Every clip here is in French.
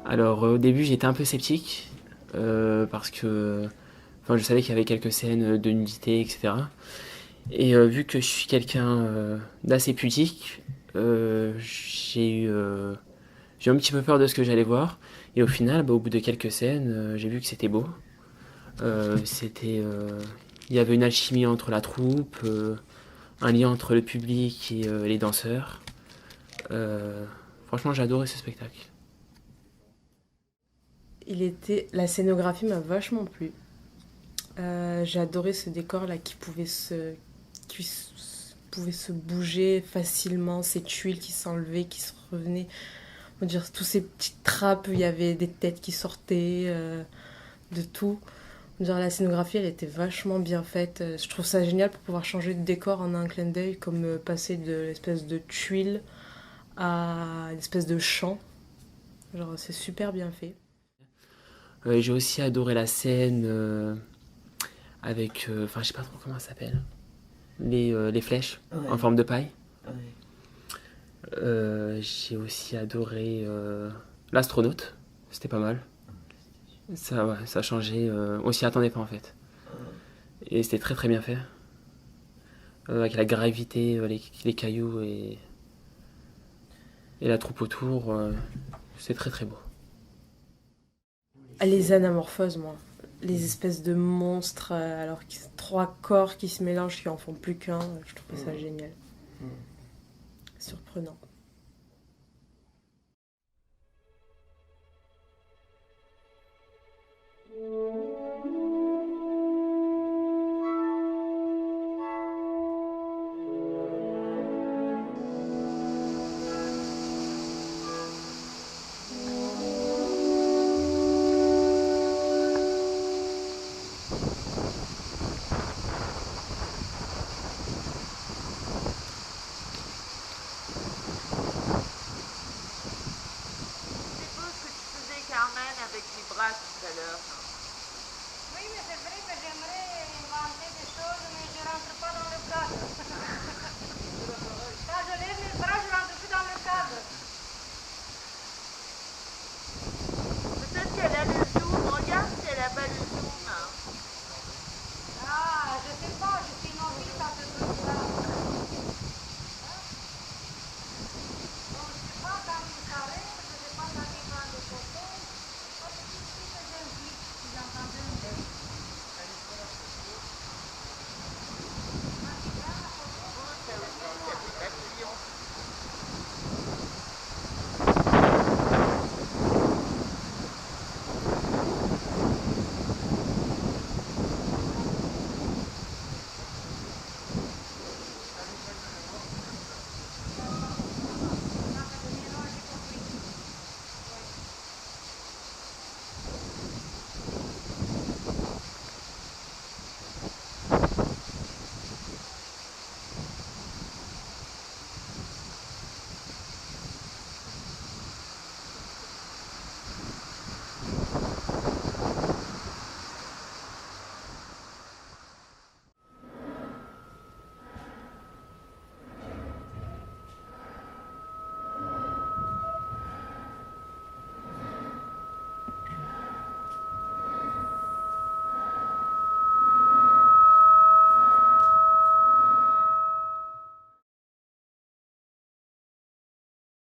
Alors au début j'étais un peu sceptique parce que enfin, je savais qu'il y avait quelques scènes de nudité, etc. Et vu que je suis quelqu'un d'assez pudique, j'ai eu un petit peu peur de ce que j'allais voir. Et au final, au bout de quelques scènes, j'ai vu que c'était beau. C'était, il y avait une alchimie entre la troupe, un lien entre le public et les danseurs. Euh, Franchement, j'ai adoré ce spectacle. La scénographie m'a vachement plu. J'ai adoré ce décor là pouvait se bouger facilement, ces tuiles qui s'enlevaient, qui se revenaient. On va dire tous ces petites trappes, il y avait des têtes qui sortaient, de tout. On va dire la scénographie, elle était vachement bien faite. Je trouve ça génial pour pouvoir changer de décor en un clin d'œil, comme passer de l'espèce de tuile à une espèce de champ. Genre c'est super bien fait. J'ai aussi adoré la scène avec, enfin je sais pas trop comment ça s'appelle, les flèches en Ouais, forme de paille. ouais. J'ai aussi adoré l'astronaute, c'était pas mal. Ça, ouais, ça a changé, on s'y attendait pas en fait. Et c'était très très bien fait. Avec la gravité, les cailloux et la troupe autour, c'est très très beau. Ah, les anamorphoses, moi. Les espèces de monstres, alors qu'ils trois corps qui se mélangent, qui en font plus qu'un. Je trouvais ça génial. Surprenant. C'est beau ce que tu faisais, Carmen, avec les bras tout à l'heure. Oui, mais c'est vrai que j'aimerais inventer des choses, mais je ne rentre pas dans le cadre. Quand je lève les bras, je ne rentre plus dans le cadre. Peut-être qu'elle a le zoom. Regarde si elle n'a pas le zoom. Ah, je ne sais pas, je suis novice à ce truc-là. Donc, je ne sais pas quand il s'arrête, je ne sais pas quand il prend des photos. Pas tout de suite, j'invite, si j'entends bien. Quand il prend la photo, Oh, ça c'est aussi, bien ça moi. fait papillon. Ça devient noir, j'ai compris. Oui.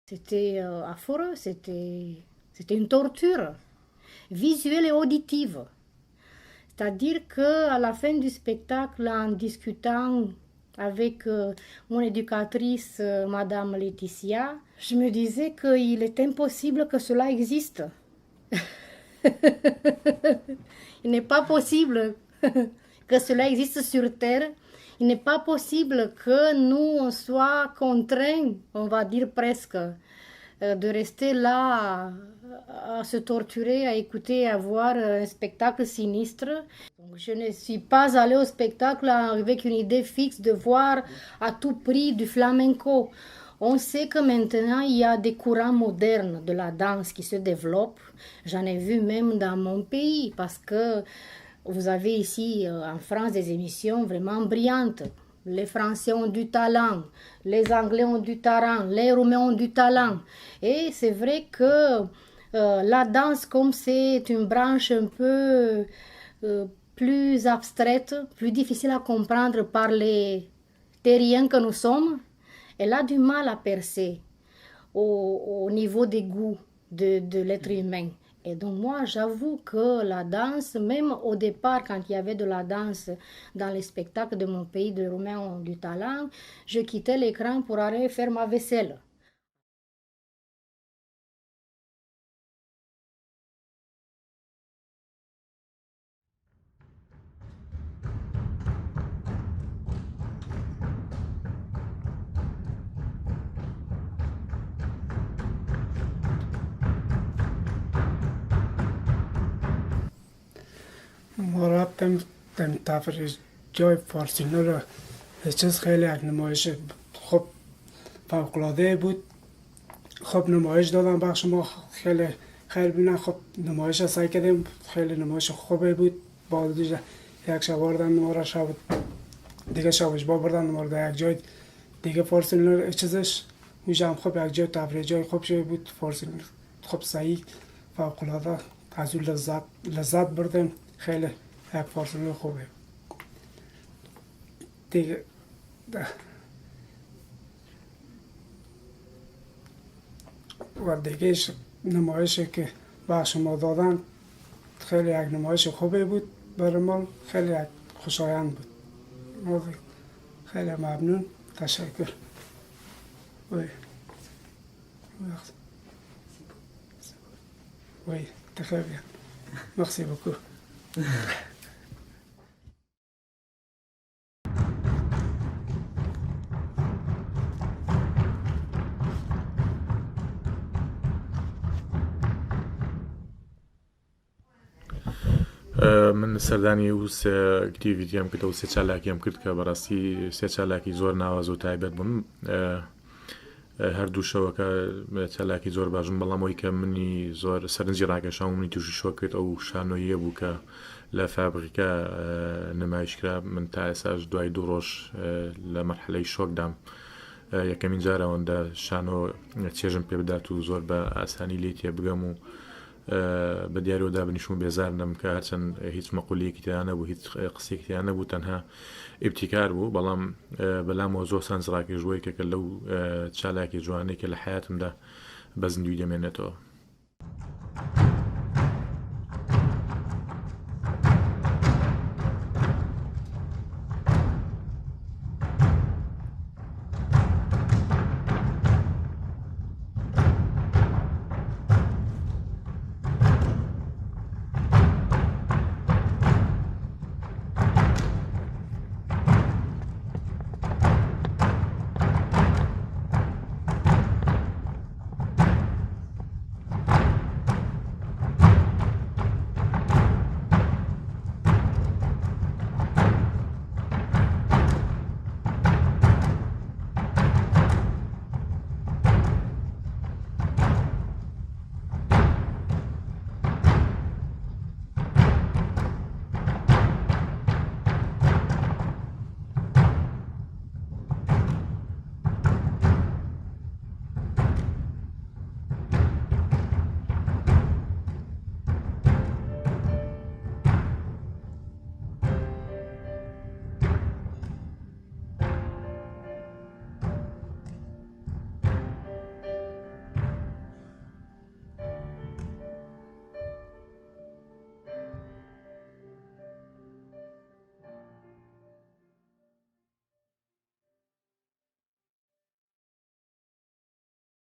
C'était affreux, c'était une torture visuelle et auditive. C'est-à-dire qu'à la fin du spectacle, en discutant avec mon éducatrice, Madame Laetitia, je me disais qu'il est impossible que cela existe. Il n'est pas possible que cela existe sur Terre. Il n'est pas possible que nous on soit contraints, on va dire presque, de rester là à se torturer, à écouter, à voir un spectacle sinistre. Donc, je ne suis pas allée au spectacle avec une idée fixe de voir à tout prix du flamenco. On sait que maintenant, il y a des courants modernes de la danse qui se développent. J'en ai vu même dans mon pays parce que vous avez ici en France des émissions vraiment brillantes. Les Français ont du talent, les Anglais ont du talent, les Roumains ont du talent. Et c'est vrai que La danse, comme c'est une branche un peu plus abstraite, plus difficile à comprendre par les terriens que nous sommes, elle a du mal à percer au niveau des goûts de l'être humain. Et donc moi, j'avoue que la danse, même au départ, quand il y avait de la danse dans les spectacles de mon pays, de Romain du Talent, je quittais l'écran pour aller faire ma vaisselle. مرتب تفریح جای فارسینا را چیز خیلی یک نمایش خب فوق‌العاده بود. خب نمایش دادم بخش ما خیلی خیلی بینن. خب نمایش سعی کردیم، خیلی نمایش خوبه بود. با دیگه یک شب بردن ما را، شب دیگه شبش با بردن ما را یک جای دیگه فارسینا چیزش اونجا هم خب یک جای تفریح جای خوب شده بود. فارسینا خب صحیح فوق‌العاده از اون لذت بردیم. خیلی یک فارسینا خوبه دیگه. و دیگه نمایشی که بخش ما دادن خیلی یک نمایش خوبه بود برای ما، خیلی یک خوشایند بود. خیلی ممنون، تشکر. Oui, très bien. Merci beaucoup. من سەردانی و کتیڤیتیام کرد و سێ چالاکیام کرد کە بەڕاستی سێ چالاکی زۆر ناواز و تایبەت بوون. هەردوو شەوەکە چالاکی زۆر باشم، بەڵام ئەوەی کە منی زۆر سەرنجی ڕاکێشاو منی تووشی شۆ کرد ئەو شانۆییە بوو کە لە فابریکە نمایشکرا. من تا ئێساش دوای 2 ڕۆژ لە مەرحەلەی شۆکدام. یەکەمین جار ئەوەندە شانۆ چێژم پێ بدات و زۆر بە ئاسانی لێ تێ بگەم و بە دیاریەوەدا بنیشم بێزار نەم کە هەرچەند هیچ مەقولەیەکی تیان نەبوو، هیچ قسێکی تیان نەبوو، تەنها ئیبتیکار بوو. بەڵام بەلامەوە زۆر سەرنج ڕاکێشووەی کە لەو چالاکی جوانەی کە لە حیاتمدا بەزندوی دەمێنێتەوە.